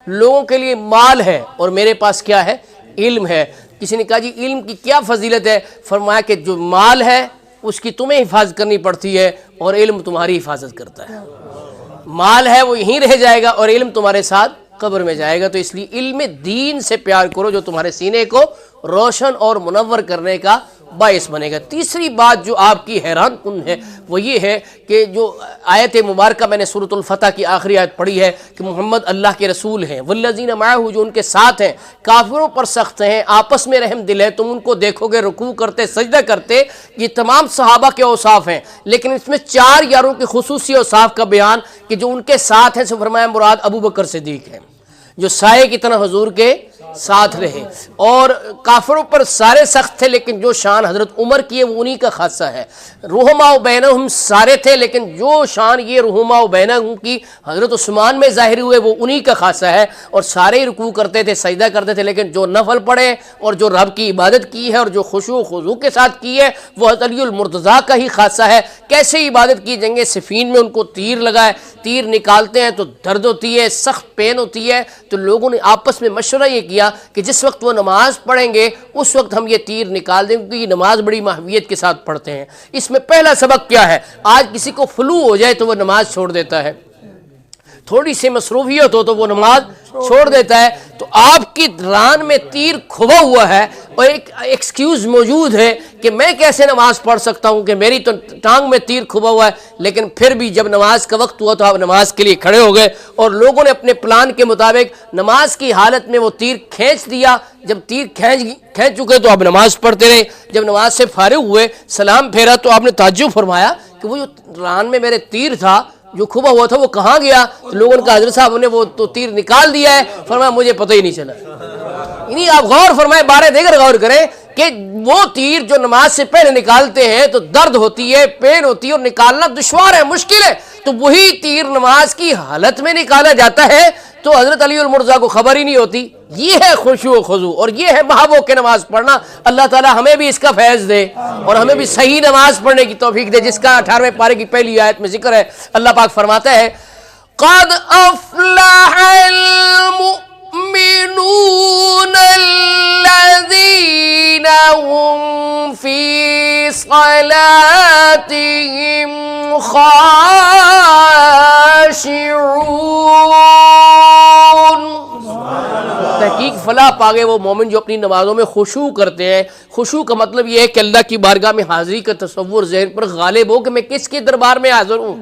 لوگوں کے لیے مال ہے اور میرے پاس کیا ہے؟ علم ہے۔ کسی نے کہا جی علم کی کیا فضیلت ہے؟ فرمایا کہ جو مال ہے اس کی تمہیں حفاظت کرنی پڑتی ہے اور علم تمہاری حفاظت کرتا ہے۔ مال ہے وہ یہیں رہ جائے گا اور علم تمہارے ساتھ قبر میں جائے گا، تو اس لیے علم دین سے پیار کرو جو تمہارے سینے کو روشن اور منور کرنے کا باعث بنے گا۔ تیسری بات جو آپ کی حیران کن ہے وہ یہ ہے کہ جو آیت مبارکہ میں نے سورۃ الفتح کی آخری آیت پڑھی ہے کہ محمد اللہ کے رسول ہیں، والذین معہ جو ان کے ساتھ ہیں، کافروں پر سخت ہیں، آپس میں رحم دل ہے، تم ان کو دیکھو گے رکوع کرتے سجدہ کرتے، یہ تمام صحابہ کے اوصاف ہیں، لیکن اس میں 4 یاروں کے خصوصی اوصاف کا بیان کہ جو ان کے ساتھ ہیں، سے فرمایا مراد ابو بکر صدیق ہیں جو سائے کی طرح حضور کے ساتھ رہے، اور کافروں پر سارے سخت تھے لیکن جو شان حضرت عمر کی ہے وہ انہی کا خاصہ ہے۔ رحماء بینہم سارے تھے لیکن جو شان یہ رحماء بینہم کی حضرت عثمان میں ظاہر ہوئے وہ انہی کا خاصہ ہے، اور سارے رکوع کرتے تھے سجدہ کرتے تھے، لیکن جو نفل پڑھے اور جو رب کی عبادت کی ہے اور جو خشوع و خضوع کے ساتھ کی ہے وہ حضرت علی المرتضیٰ کا ہی خاصہ ہے۔ کیسے عبادت کی؟ جنگ صفین میں ان کو تیر لگائے، تیر نکالتے ہیں تو درد ہوتی ہے، سخت پین ہوتی ہے، تو لوگوں نے آپس میں مشورہ یہ کیا کہ جس وقت وہ نماز پڑھیں گے اس وقت ہم یہ تیر نکال دیں، کیونکہ یہ نماز بڑی ماہویت کے ساتھ پڑھتے ہیں۔ اس میں پہلا سبق کیا ہے؟ آج کسی کو فلو ہو جائے تو وہ نماز چھوڑ دیتا ہے، تھوڑی سی مصروفیت ہو تو وہ نماز چھوڑ دیتا ہے، تو آپ کی ران میں تیر کھبا ہوا ہے اور ایک ایکسکیوز موجود ہے کہ میں کیسے نماز پڑھ سکتا ہوں کہ میری تو ٹانگ میں تیر کھبا ہوا ہے، لیکن پھر بھی جب نماز کا وقت ہوا تو آپ نماز کے لیے کھڑے ہو گئے، اور لوگوں نے اپنے پلان کے مطابق نماز کی حالت میں وہ تیر کھینچ دیا۔ جب تیر کھینچ چکے تو آپ نماز پڑھتے رہے، جب نماز سے فارغ ہوئے سلام پھیرا تو آپ نے تعجب فرمایا کہ وہ جو ران میں میرے تیر تھا جو کھبا ہوا تھا وہ کہاں گیا؟ تو لوگوں نے کہا حضرت صاحب نے وہ تو تیر نکال دیا ہے۔ فرمایا مجھے پتہ ہی نہیں چلا۔ یعنی آپ غور فرمائیں، بارے دیگر غور کریں کہ وہ تیر جو نماز سے پہلے نکالتے ہیں تو درد ہوتی ہے، پین ہوتی ہے اور نکالنا دشوار ہے، مشکل ہے، تو وہی تیر نماز کی حالت میں نکالا جاتا ہے تو حضرت علی المرتضیٰ کو خبر ہی نہیں ہوتی۔ یہ ہے خشوع و خضوع اور یہ ہے محبو کے نماز پڑھنا۔ اللہ تعالی ہمیں بھی اس کا فیض دے اور ہمیں بھی صحیح نماز پڑھنے کی توفیق دے، جس کا 18ویں پارے کی پہلی آیت میں ذکر ہے۔ اللہ پاک فرماتا ہے قَدْ أَفْلَحَ الْمُؤْمِنُونَ الَّذِينَ هُمْ فِي صَلَاتِهِمْ خاشعون۔ تحقیق فلاح پاگے وہ مومن جو اپنی نمازوں میں خشوع کرتے ہیں۔ خشوع کا مطلب یہ ہے کہ اللہ کی بارگاہ میں حاضری کا تصور ذہن پر غالب ہو کہ میں کس کے دربار میں حاضر ہوں،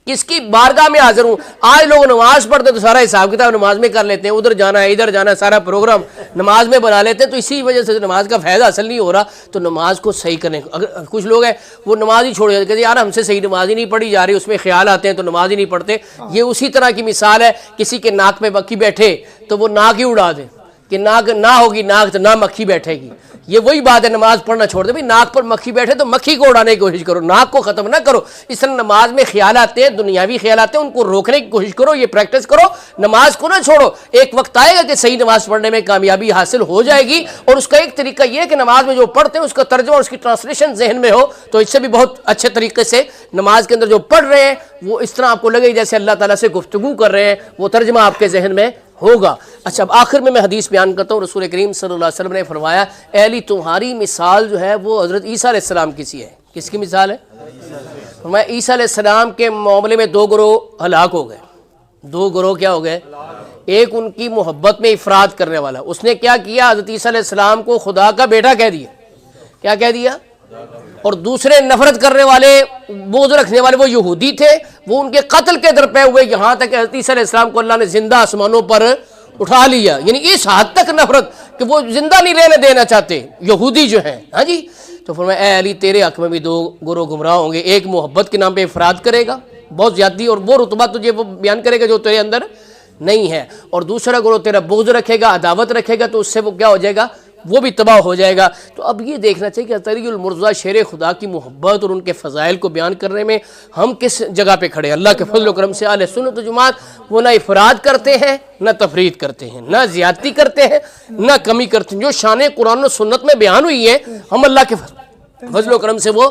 کس کی بارگاہ میں حاضر ہوں۔ آج لوگ نماز پڑھتے تو سارا حساب کتاب نماز میں کر لیتے ہیں، ادھر جانا ہے ادھر جانا ہے، سارا پروگرام نماز میں بنا لیتے ہیں، تو اسی وجہ سے نماز کا فائدہ حاصل نہیں ہو رہا۔ تو نماز کو صحیح کرنے، اگر کچھ لوگ ہیں وہ نماز ہی چھوڑ جاتے ہیں، یار ہم سے صحیح نماز ہی نہیں پڑھی جا رہی، اس میں خیال آتے ہیں تو نماز ہی نہیں پڑھتے۔ یہ اسی طرح کی مثال ہے کسی کے ناک میں مکھی بیٹھے تو وہ ناک ہی اڑا دے کہ ناک نہ ہوگی، ناک تو نہ مکھی بیٹھے گی۔ یہ وہی بات ہے، نماز پڑھنا چھوڑ دے، بھائی ناک پر مکھی بیٹھے تو مکھی کو اڑانے کی کوشش کرو، ناک کو ختم نہ کرو۔ اس طرح نماز میں خیال آتے ہیں، دنیاوی خیال آتے ہیں، ان کو روکنے کی کوشش کرو، یہ پریکٹس کرو، نماز کو نہ چھوڑو۔ ایک وقت آئے گا کہ صحیح نماز پڑھنے میں کامیابی حاصل ہو جائے گی، اور اس کا ایک طریقہ یہ ہے کہ نماز میں جو پڑھتے ہیں اس کا ترجمہ اور اس کی ٹرانسلیشن ذہن میں ہو، تو اس سے بھی بہت اچھے طریقے سے نماز کے اندر جو پڑھ رہے ہیں وہ اس طرح آپ کو لگے جیسے اللہ تعالیٰ سے گفتگو کر رہے ہیں، وہ ترجمہ آپ کے ذہن میں ہوگا۔ اچھا، اب آخر میں حدیث بیان کرتا ہوں۔ رسول کریم صلی اللہ علیہ وسلم نے فرمایا اے علی تمہاری مثال جو ہے وہ حضرت عیسیٰ علیہ السلام کی سی ہے۔ کس کی مثال ہے؟ فرمایا عیسیٰ علیہ السلام کے معاملے میں 2 گروہ ہلاک ہو گئے۔ 2 گروہ کیا ہو گئے؟ ایک ان کی محبت میں افراد کرنے والا، اس نے کیا کیا؟ حضرت عیسیٰ علیہ السلام کو خدا کا بیٹا کہہ دیا۔ کیا کہہ دیا؟ اور دوسرے نفرت کرنے والے، بغض رکھنے والے، وہ یہودی تھے، وہ ان کے قتل کے درپے ہوئے، یہاں تک کہ حضرت عیسیٰ علیہ السلام کو اللہ نے زندہ آسمانوں پر اٹھا لیا۔ یعنی اس حد تک نفرت کہ وہ زندہ نہیں رہنے دینا چاہتے یہودی جو ہیں۔ ہاں جی، تو فرمایا اے علی تیرے حق میں بھی 2 گروہ گمراہ ہوں گے، ایک محبت کے نام پہ افراد کرے گا بہت زیادتی، اور وہ رتبہ تجھے وہ بیان کرے گا جو تیرے اندر نہیں ہے، اور دوسرا گروہ تیرا بغض رکھے گا، عداوت رکھے گا، تو اس سے وہ کیا ہو جائے گا؟ وہ بھی تباہ ہو جائے گا۔ تو اب یہ دیکھنا چاہیے کہ حضرت علی المرتضیٰ شیر خدا کی محبت اور ان کے فضائل کو بیان کرنے میں ہم کس جگہ پہ کھڑے ہیں۔ اللہ کے فضل و کرم سے اہل سنت و جماعت وہ نہ افراد کرتے ہیں، نہ تفرید کرتے ہیں، نہ زیادتی کرتے ہیں، نہ کمی کرتے ہیں۔ جو شان قرآن و سنت میں بیان ہوئی ہے ہم اللہ کے فضل و کرم سے وہ